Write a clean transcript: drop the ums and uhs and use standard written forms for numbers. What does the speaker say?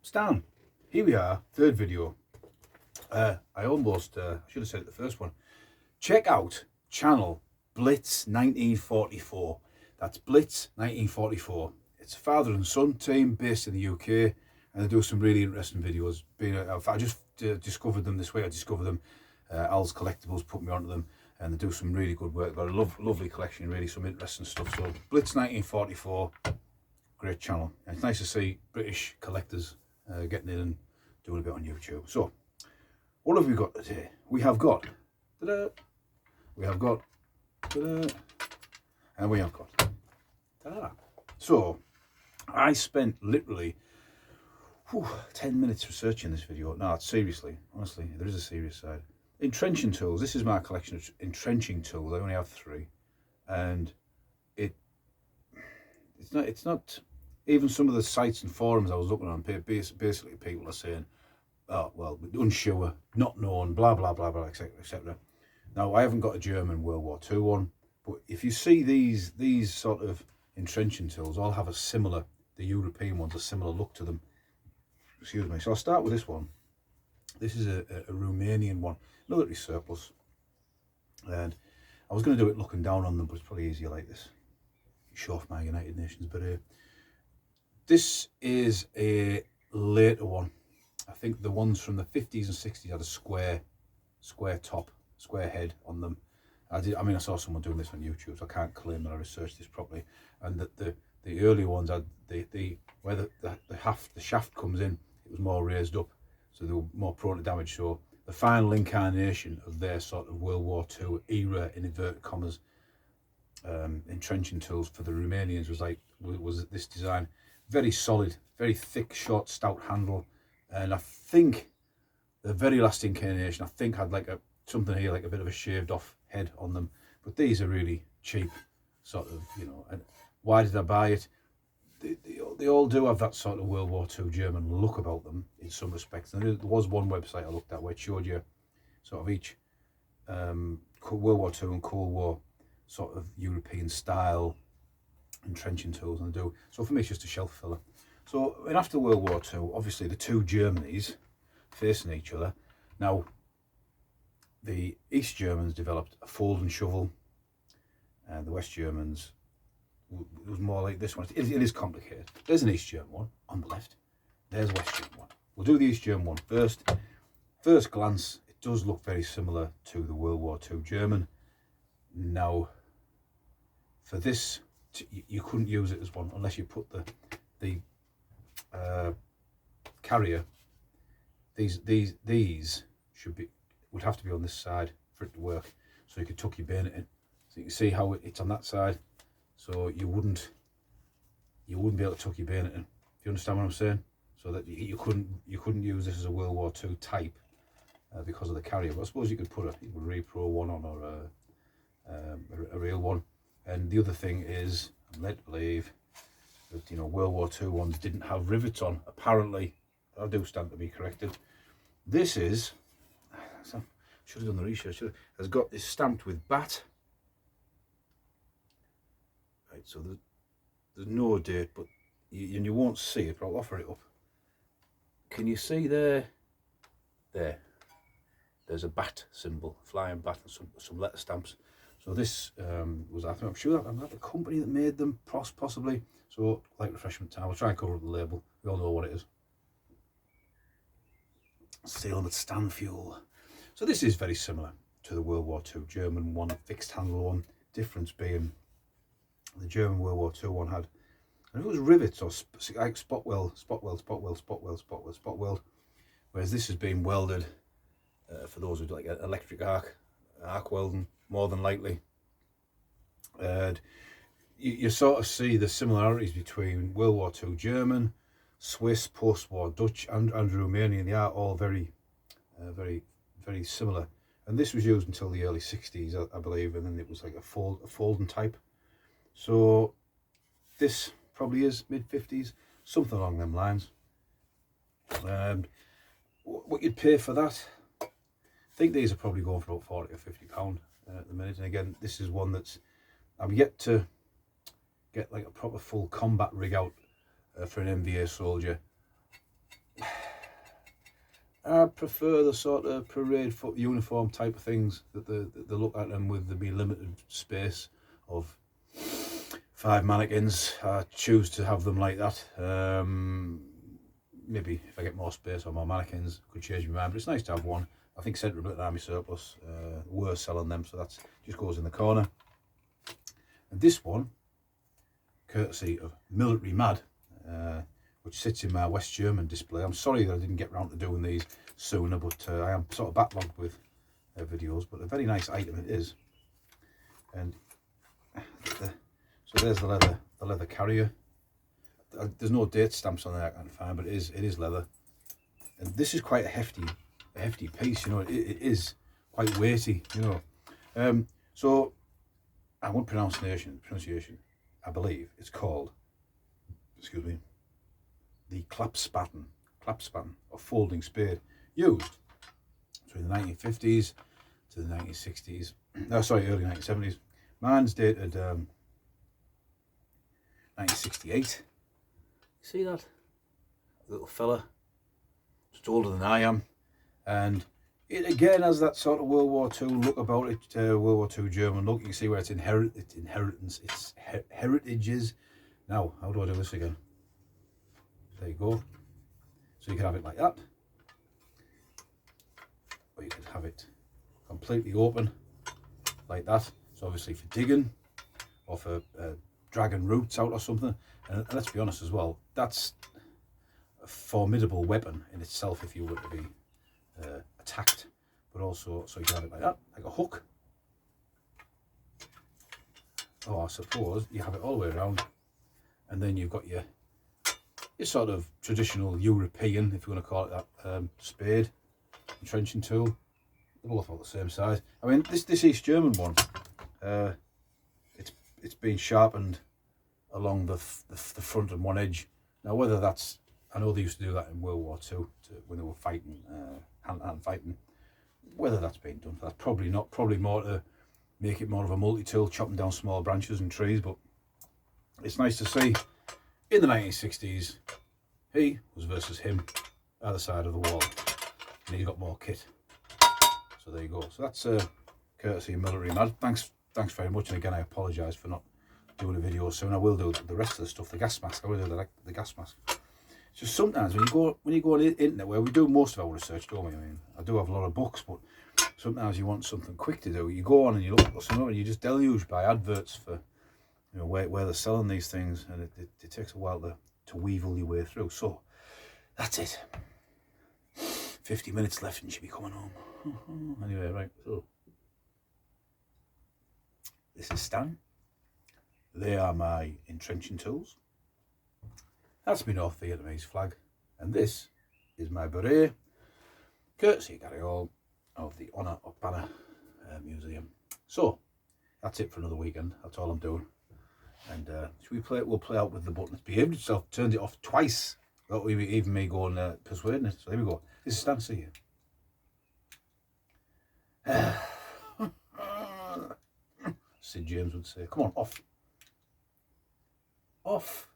Stan, here we are, third video. I should have said it the first one. Check out channel Blitz 1944. That's Blitz 1944. It's a father and son team based in the UK, and they do some really interesting videos. I just discovered them this way. I discovered them. Al's Collectibles put me onto them, and they do some really good work. Got a lovely collection, really some interesting stuff. So Blitz 1944, great channel. And it's nice to see British collectors getting in and doing a bit on YouTube. So, what have we got today? We have got, ta-da, we have got, ta-da, and we have got, ta-da. So, I spent literally 10 minutes researching this video. No, honestly, there is a serious side. Entrenching tools. This is my collection of entrenching tools. I only have 3, and it's not. Even some of the sites and forums I was looking on, basically people are saying, oh, well, unsure, not known, blah, blah, blah, blah, etc., etc. Now, I haven't got a German World War II one, but if you see these sort of entrenching tools, all have a similar, the European ones, a similar look to them. Excuse me. So I'll start with this one. This is a Romanian one, military surplus. And I was going to do it looking down on them, but it's probably easier like this. Show off my United Nations, but this is a later one. I think the ones from the 50s and 60s had a square top, square head on them. I saw someone doing this on YouTube, so I can't claim that I researched this properly. And that the early ones had where the shaft comes in, it was more raised up, so they were more prone to damage. So the final incarnation of their sort of World War II era, in inverted commas, entrenching tools for the Romanians was this design. Very solid, very thick, short, stout handle, and I think the very last incarnation had like something here, like a bit of a shaved off head on them. But these are really cheap, sort of, you know. And why did I buy it? They all do have that sort of World War II German look about them in some respects. And there was one website I looked at where it showed you sort of each World War II and Cold War sort of European style entrenching tools, and they do. So for me, it's just a shelf filler. So, and after World War II, obviously the two Germanies facing each other. Now, the East Germans developed a fold and shovel, and the West Germans, it was more like this one. It is complicated. There's an East German one on the left. There's a West German one. We'll do the East German one first. First glance, it does look very similar to the World War II German. Now, for this, you couldn't use it as one unless you put the carrier. These would have to be on this side for it to work, so you could tuck your bayonet in. So you can see how it's on that side, so you wouldn't be able to tuck your bayonet in. Do you understand what I'm saying? So that you couldn't use this as a World War II type because of the carrier. But I suppose you could put a repro one on, or a real one. And the other thing is, I'm led to believe that, you know, World War II ones didn't have rivets on. Apparently, I do stand to be corrected. This is, should have done the research. Has got this stamped with bat. Right, so there's no date, but you won't see it. But I'll offer it up. Can you see there? There's a bat symbol, flying bat, and some letter stamps. So this was, I'm sure that the company that made them, possibly. So, like refreshment time, I'll try and cover up the label. We all know what it is. Steel with stand fuel. So this is very similar to the World War II German one, fixed handle one. Difference being the German World War II one had, and it was rivets or like spot weld. Whereas this has been welded for those who do like electric arc welding, more than likely. And you sort of see the similarities between World War II German, Swiss, post-war Dutch, and Romanian. They are all very similar. And this was used until the early 60s, I believe, and then it was like a folding type. So this probably is mid-50s, something along them lines. And what you'd pay for that, I think these are probably going for about 40 or 50 pound at the minute. And again, this is one that's, I'm yet to get like a proper full combat rig out for an MVA soldier I prefer the sort of parade foot uniform type of things that they look at them with the limited space of 5 mannequins. I choose to have them like that. Maybe if I get more space or more mannequins, I could change my mind, but it's nice to have one. I think Centre of Britain Army Surplus were selling them, so that just goes in the corner. And this one, courtesy of Military Mad, which sits in my West German display. I'm sorry that I didn't get round to doing these sooner, but I am sort of backlogged with videos, but a very nice item it is. And so there's the leather carrier. There's no date stamps on there I can't find, but it is leather. And this is quite a hefty piece, you know. It is quite weighty, you know. So I want pronunciation, I believe it's called, excuse me, the clapspatten or folding spade, used between the 1950s to the 1960s. No, sorry, early 1970s. Mine's dated 1968. See that little fella? It's older than I am, and it again has that sort of World War II look about it. World War II German look. You can see where its heritage is. Now, how do I do this again? There you go. So you can have it like that, or you could have it completely open like that. So obviously for digging or for dragging roots out or something. And let's be honest as well, that's a formidable weapon in itself if you were to be attacked. But also, so you can have it like that, like a hook. Or I suppose you have it all the way around, and then you've got your sort of traditional European, if you want to call it that, spade, entrenching tool. They're both about the same size. I mean, this East German one, it's been sharpened along the front and one edge. Now, whether that's, I know they used to do that in World War II when they were fighting, hand-to-hand fighting. Whether that's been done for that, probably not. Probably more to make it more of a multi-tool, chopping down small branches and trees. But it's nice to see in the 1960s, he was versus him, either side of the wall, and he's got more kit. So there you go. So that's courtesy of Military Mad. Thanks very much. And again, I apologise for not doing a video soon. I will do the rest of the stuff. The gas mask. I will do the gas mask. It's just sometimes when you go on the internet, where we do most of our research, don't we? I mean, I do have a lot of books, but sometimes you want something quick to do. You go on and you look at something, and you're just deluged by adverts for, you know, where they're selling these things, and it takes a while to weevil your way through. So that's it. 50 minutes left and you should be coming home. Anyway, right, so this is Stan. They are my entrenching tools. That's my North Vietnamese flag. And this is my beret, courtesy Gary Hall of the Honour of Banner Museum. So that's it for another weekend. That's all I'm doing. And we'll play out with the button. It's behaved itself, turned it off twice. Without even me going persuading it. So here we go. This is Stan. See you. Sid James would say, come on, off. Off.